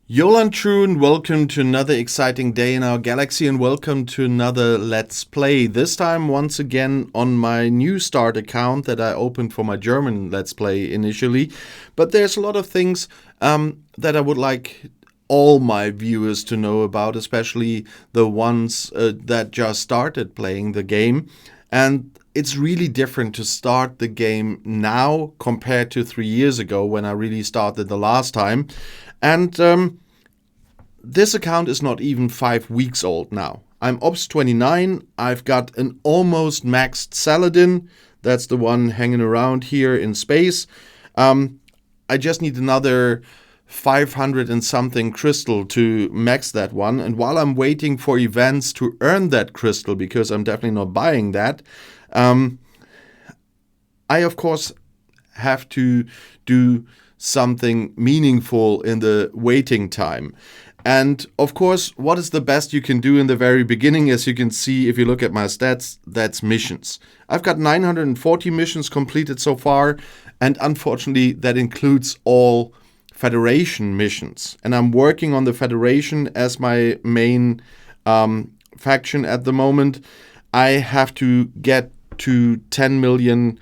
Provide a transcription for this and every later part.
Yolan True, and welcome to another exciting day in our galaxy, and welcome to another Let's Play. This time, once again, on my new start account that I opened for my German Let's Play initially. But there's a lot of things that I would like all my viewers to know about, especially the ones that just started playing the game. And it's really different to start the game now compared to 3 years ago when I really started the last time. And this account is not even 5 weeks old now. I'm Ops 29. I've got an almost maxed Saladin. That's the one hanging around here in space. I just need another 500 and something crystal to max that one. And while I'm waiting for events to earn that crystal, because I'm definitely not buying that, I of course have to do something meaningful in the waiting time. And of course, what is the best you can do in the very beginning? As you can see, if you look at my stats, that's missions. I've got 940 missions completed so far, and unfortunately that includes all Federation missions. And I'm working on the Federation as my main faction at the moment. I have to get to 10 million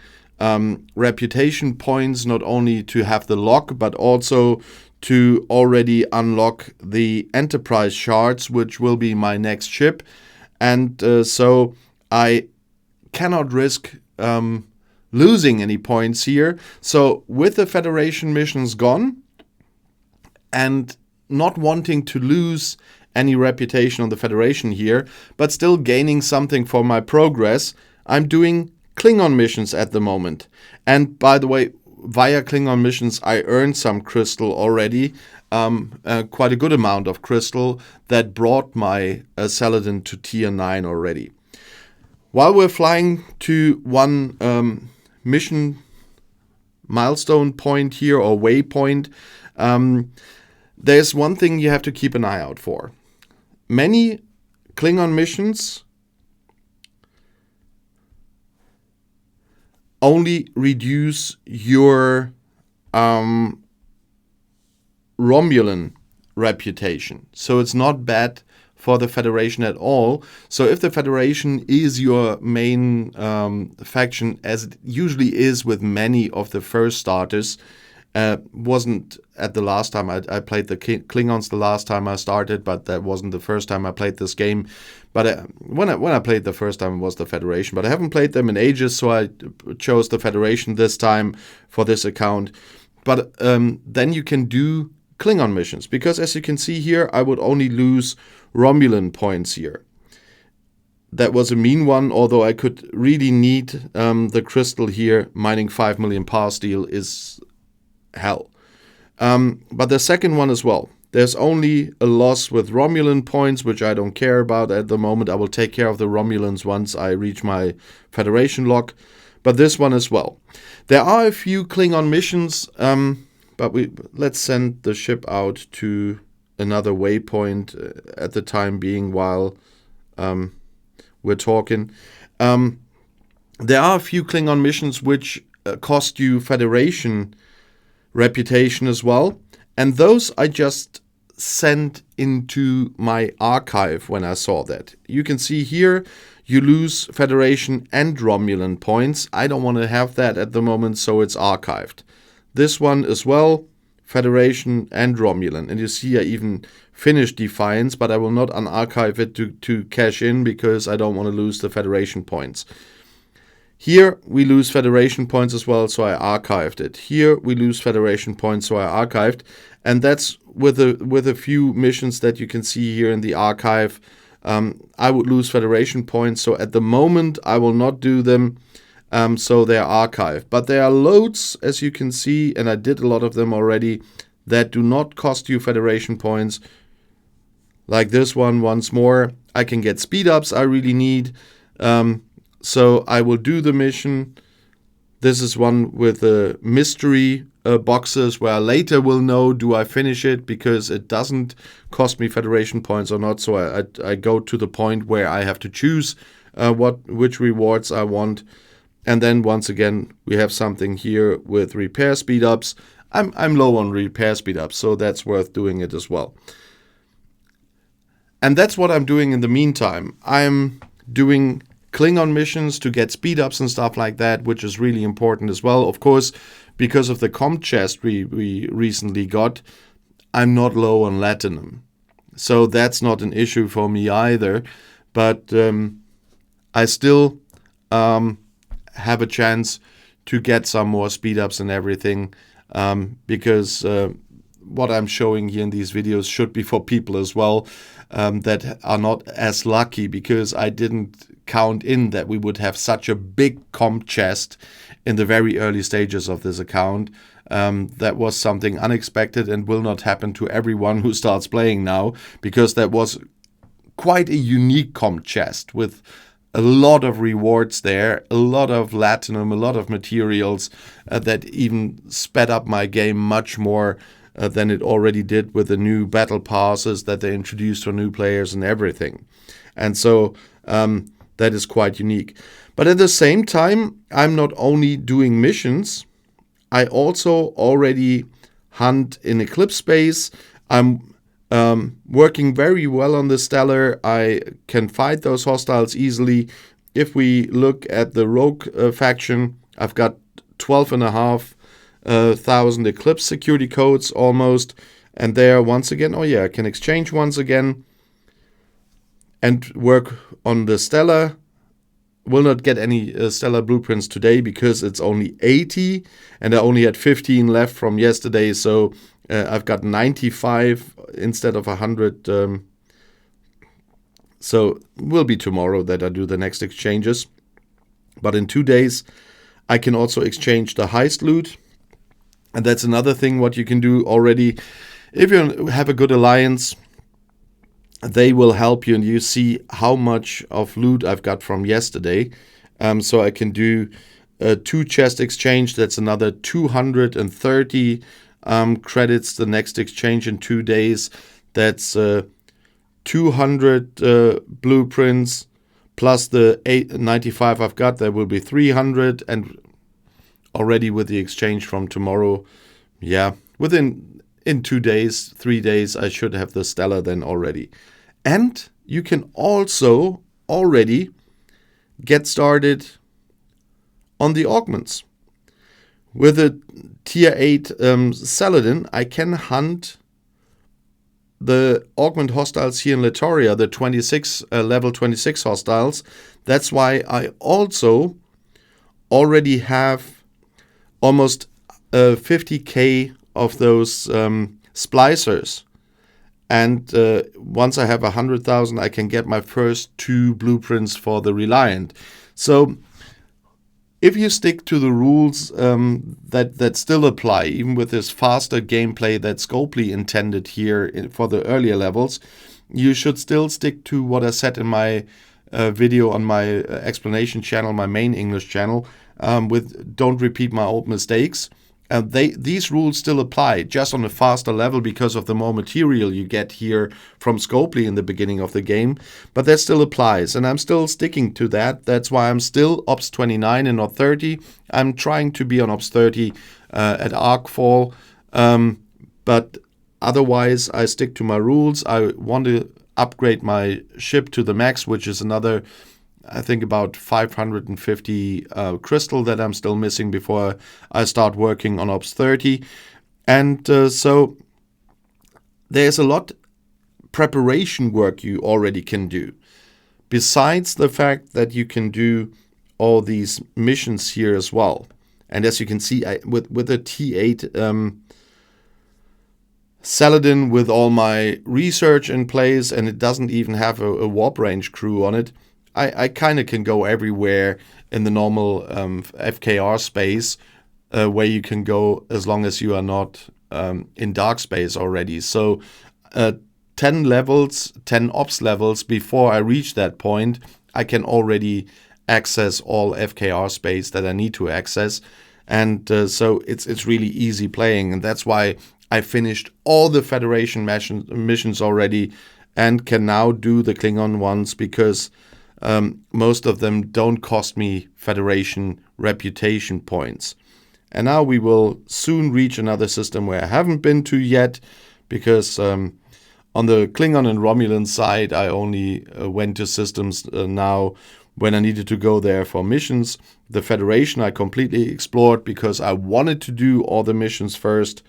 reputation points, not only to have the lock, but also to already unlock the Enterprise shards, which will be my next ship. And so I cannot risk losing any points here. So with the Federation missions gone, and not wanting to lose any reputation on the Federation here, but still gaining something for my progress, I'm doing Klingon missions at the moment. And by the way, via Klingon missions, I earned some crystal already, quite a good amount of crystal that brought my Saladin to tier 9 already. While we're flying to one mission milestone point here, or waypoint, there's one thing you have to keep an eye out for. Many Klingon missions only reduce your Romulan reputation. So it's not bad for the Federation at all. So if the Federation is your main faction, as it usually is with many of the first starters, wasn't at the last time I played the Klingons the last time I started, but that wasn't the first time I played this game. But when I played the first time, it was the Federation. But I haven't played them in ages, so I chose the Federation this time for this account. But then you can do Klingon missions, because as you can see here, I would only lose Romulan points here. That was a mean one, although I could really need the crystal here. Mining 5 million power steel is hell. But the second one as well. There's only a loss with Romulan points, which I don't care about at the moment. I will take care of the Romulans once I reach my Federation lock. But this one as well. There are a few Klingon missions, but let's send the ship out to another waypoint at the time being while we're talking. There are a few Klingon missions which cost you Federation reputation as well, and those I just sent into my archive when I saw that. You can see here you lose Federation and Romulan points. I don't want to have that at the moment, so it's archived. This one as well, Federation and Romulan. And you see I even finished Defiance, but I will not unarchive it to cash in, because I don't want to lose the Federation points. Here we lose Federation points as well, so I archived it. Here we lose Federation points, so I archived. And that's with a few missions that you can see here in the archive. I would lose Federation points, so at the moment I will not do them, so they're archived. But there are loads, as you can see, and I did a lot of them already, that do not cost you Federation points. Like this one, once more. I can get speed ups I really need. So I will do the mission. This is one with the mystery boxes where I later will know, do I finish it, because it doesn't cost me Federation points or not. So I go to the point where I have to choose which rewards I want. And then once again, we have something here with repair speed ups. I'm low on repair speed up, so that's worth doing it as well. And that's what I'm doing in the meantime. I'm doing Klingon missions to get speed ups and stuff like that, which is really important as well. Of course, because of the comp chest we recently got, I'm not low on Latinum. So that's not an issue for me either. But I still have a chance to get some more speed ups and everything, because what I'm showing here in these videos should be for people as well that are not as lucky, because I didn't count in that we would have such a big comp chest in the very early stages of this account. That was something unexpected and will not happen to everyone who starts playing now, because that was quite a unique comp chest with a lot of rewards there, a lot of Latinum, a lot of materials that even sped up my game much more than it already did with the new battle passes that they introduced for new players and everything. And so that is quite unique. But at the same time, I'm not only doing missions, I also already hunt in Eclipse space. I'm working very well on the Stellar. I can fight those hostiles easily. If we look at the Rogue faction, I've got 12,500 Eclipse security codes almost. And there, once again, I can exchange once again and work on the Stellar. Will not get any Stellar blueprints today because it's only 80 and I only had 15 left from yesterday, so I've got 95 instead of 100. So will be tomorrow that I do the next exchanges. But in 2 days I can also exchange the heist loot, and that's another thing what you can do already. If you have a good alliance, they will help you, and you see how much of loot I've got from yesterday. So I can do a 2 chest exchange. That's another 230 credits. The next exchange in 2 days. That's 200 blueprints plus the 95 I've got. There will be 300, and already with the exchange from tomorrow, in 2 days, 3 days, I should have the Stellar then already. And you can also already get started on the augments. With a tier 8 Saladin, I can hunt the augment hostiles here in Latoria, the 26 level 26 hostiles. That's why I also already have almost 50k of those splicers. And once I have 100,000, I can get my first 2 blueprints for the Reliant. So if you stick to the rules that still apply, even with this faster gameplay that Scopely intended here for the earlier levels, you should still stick to what I said in my video on my explanation channel, my main English channel, with don't repeat my old mistakes. These rules still apply, just on a faster level because of the more material you get here from Scopely in the beginning of the game. But that still applies, and I'm still sticking to that. That's why I'm still Ops 29 and not 30. I'm trying to be on Ops 30 at Arcfall. But otherwise, I stick to my rules. I want to upgrade my ship to the max, which is another, I think, about 550 crystal that I'm still missing before I start working on Ops 30. And so there's a lot preparation work you already can do. Besides the fact that you can do all these missions here as well. And as you can see, with a T8 Saladin with all my research in place, and it doesn't even have a warp range crew on it, I kind of can go everywhere in the normal FKR space where you can go as long as you are not in dark space already. So 10 levels, 10 ops levels before I reach that point, I can already access all FKR space that I need to access. And so it's really easy playing. And that's why I finished all the Federation missions already and can now do the Klingon ones, because most of them don't cost me Federation reputation points. And now we will soon reach another system where I haven't been to yet, because on the Klingon and Romulan side, I only went to systems now when I needed to go there for missions. The Federation I completely explored because I wanted to do all the missions first,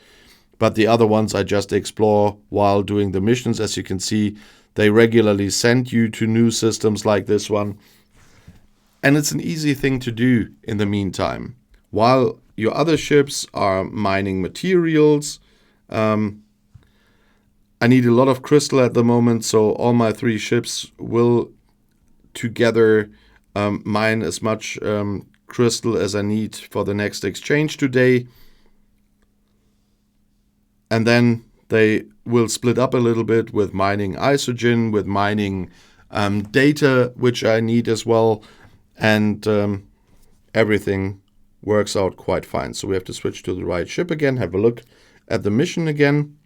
but the other ones I just explore while doing the missions. As you can see, they regularly send you to new systems like this one. And it's an easy thing to do in the meantime. While your other ships are mining materials, I need a lot of crystal at the moment, so all my 3 ships will together mine as much crystal as I need for the next exchange today. And then they will split up a little bit with mining isogen, with mining data, which I need as well. And everything works out quite fine. So we have to switch to the right ship again, have a look at the mission again.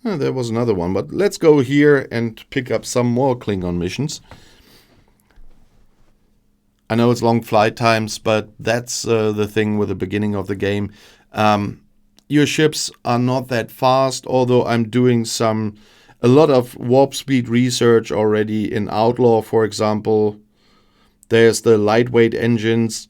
There was another one, but let's go here and pick up some more Klingon missions. I know it's long flight times, but that's the thing with the beginning of the game. Your ships are not that fast, although I'm doing a lot of warp speed research already in Outlaw, for example. There's the lightweight engines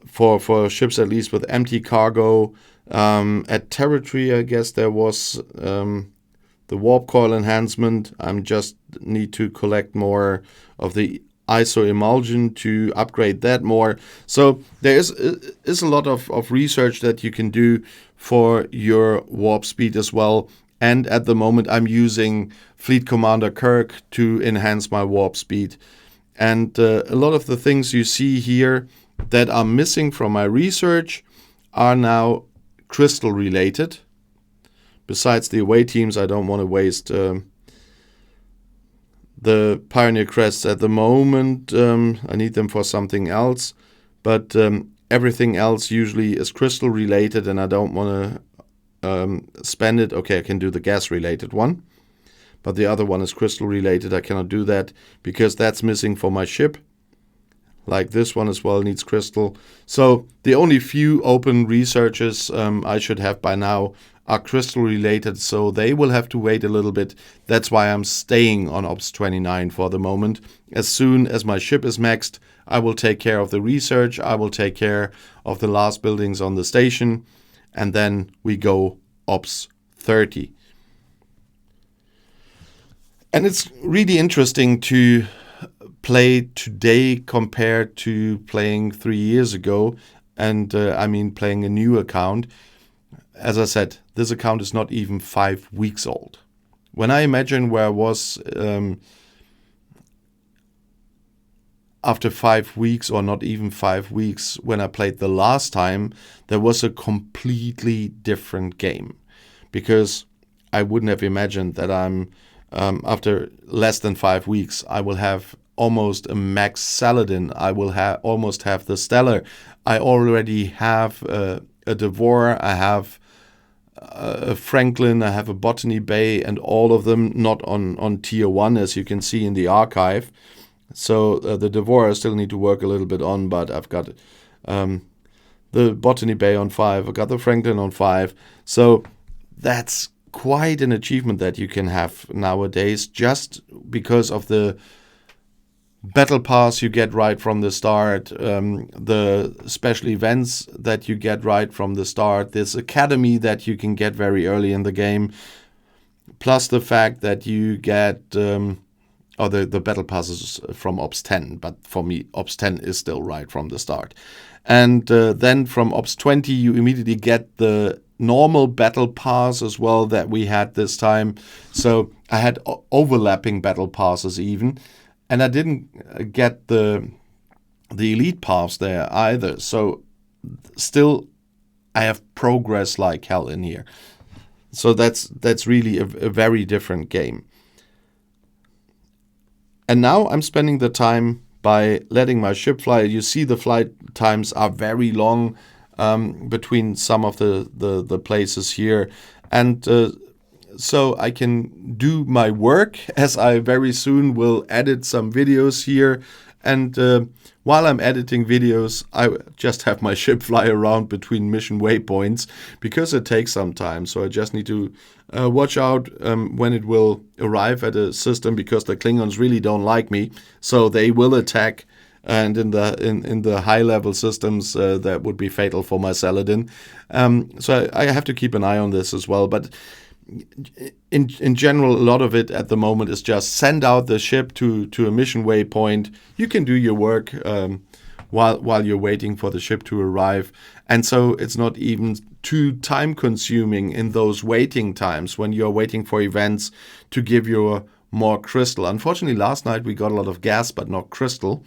for ships at least with empty cargo. At Territory, I guess there was the warp coil enhancement. I just need to collect more of the ISO emulsion to upgrade that more. So there is a lot of research that you can do for your warp speed as well. And at the moment I'm using Fleet Commander Kirk to enhance my warp speed. And a lot of the things you see here that are missing from my research are now crystal related. Besides the away teams, I don't want to waste the Pioneer Crests at the moment. I need them for something else. But everything else usually is crystal related, and I don't want to spend it. Okay, I can do the gas related one, but the other one is crystal related. I cannot do that because that's missing for my ship. Like this one as well needs crystal. So the only few open researches I should have by now are crystal related, so they will have to wait a little bit. That's why I'm staying on Ops 29 for the moment. As soon as my ship is maxed, I will take care of the research. I will take care of the last buildings on the station, and then we go Ops 30. And it's really interesting to play today compared to playing 3 years ago, and I mean playing a new account. As I said, this account is not even 5 weeks old. When I imagine where I was after 5 weeks, or not even 5 weeks, when I played the last time, there was a completely different game. Because I wouldn't have imagined that I'm, after less than 5 weeks, I will have almost a max Saladin. I will almost have the Stellar. I already have a Devore. I have a Franklin. I have a Botany Bay, and all of them not on tier 1, as you can see in the archive. So the Devore I still need to work a little bit on, but I've got the Botany Bay on 5. I've got the Franklin on 5. So that's quite an achievement that you can have nowadays, just because of the battle pass you get right from the start, the special events that you get right from the start, this academy that you can get very early in the game, plus the fact that you get the battle passes from Ops 10, but for me Ops 10 is still right from the start. And then from Ops 20 you immediately get the normal battle pass as well that we had this time. So I had overlapping battle passes even. And I didn't get the elite pass there either. So still, I have progress like hell in here. So that's really a very different game. And now I'm spending the time by letting my ship fly. You see the flight times are very long between some of the places here. And so I can do my work, as I very soon will edit some videos here. And while I'm editing videos, I just have my ship fly around between mission waypoints because it takes some time. So I just need to watch out when it will arrive at a system, because the Klingons really don't like me. So they will attack. And in the high level systems, that would be fatal for my Saladin. So I have to keep an eye on this as well. But in general, a lot of it at the moment is just send out the ship to a mission waypoint. You can do your work while you're waiting for the ship to arrive. And so it's not even too time consuming in those waiting times when you're waiting for events to give you more crystal. Unfortunately, last night we got a lot of gas, but not crystal.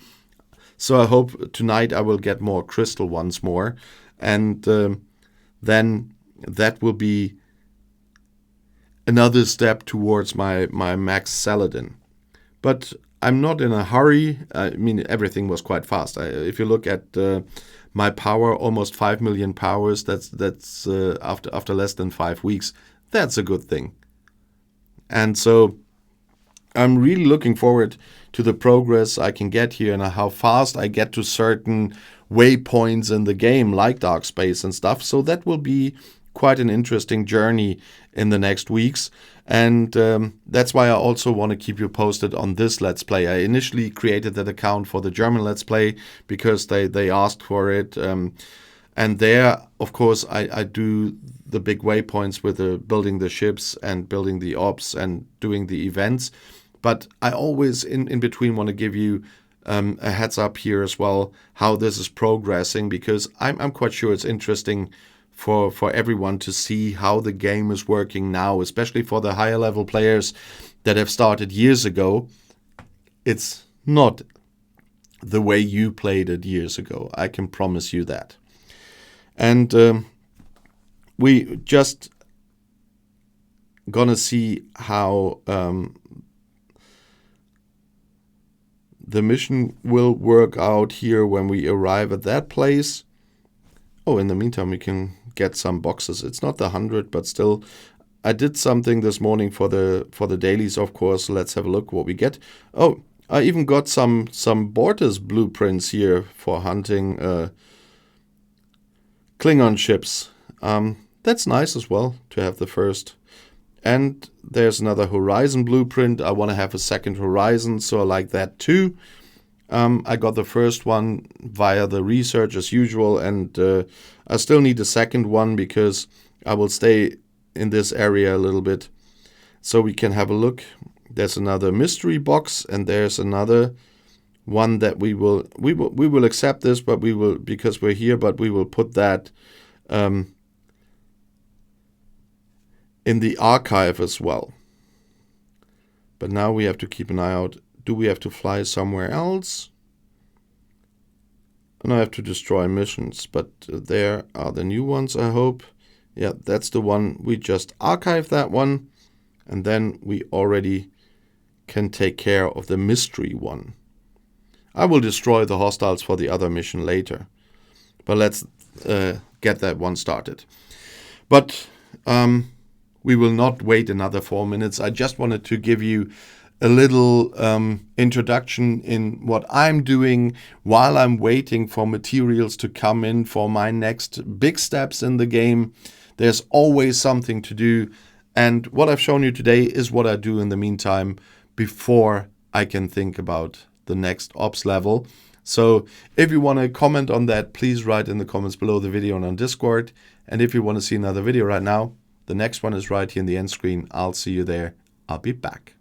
So I hope tonight I will get more crystal once more. And then that will be another step towards my max Saladin. But I'm not in a hurry. I mean, everything was quite fast. If you look at my power, almost 5 million powers, that's after less than 5 weeks. That's a good thing. And so I'm really looking forward to the progress I can get here and how fast I get to certain waypoints in the game, like dark space and stuff. So that will be quite an interesting journey in the next weeks. And that's why I also want to keep you posted on this Let's Play. I initially created that account for the German Let's Play because they asked for it. And there, of course, I do the big waypoints with building the ships and building the ops and doing the events. But I always, in between, want to give you a heads up here as well, how this is progressing, because I'm quite sure it's interesting for everyone to see how the game is working now, especially for the higher level players that have started years ago. It's not the way you played it years ago. I can promise you that. And we just gonna see how the mission will work out here when we arrive at that place. Oh, in the meantime, we can get some boxes. It's not the 100, but still, I did something this morning for the dailies, of course. Let's have a look what we get. Oh, I even got some Bortus blueprints here for hunting Klingon ships. That's nice as well to have the first. And there's another Horizon blueprint. I want to have a second Horizon, so I like that too. I got the first one via the research as usual, and I still need a second one because I will stay in this area a little bit. So we can have a look. There's another mystery box, and there's another one that we will accept this, but we will, because we're here, but we will put that in the archive as well. But now we have to keep an eye out. Do we have to fly somewhere else? And I have to destroy missions, but there are the new ones, I hope. Yeah, that's the one. We just archive that one, and then we already can take care of the mystery one. I will destroy the hostiles for the other mission later, but let's get that one started. But we will not wait another 4 minutes. I just wanted to give you a little introduction in what I'm doing while I'm waiting for materials to come in for my next big steps in the game. There's always something to do. And what I've shown you today is what I do in the meantime before I can think about the next ops level. So if you want to comment on that, please write in the comments below the video and on Discord. And if you want to see another video right now, the next one is right here in the end screen. I'll see you there. I'll be back.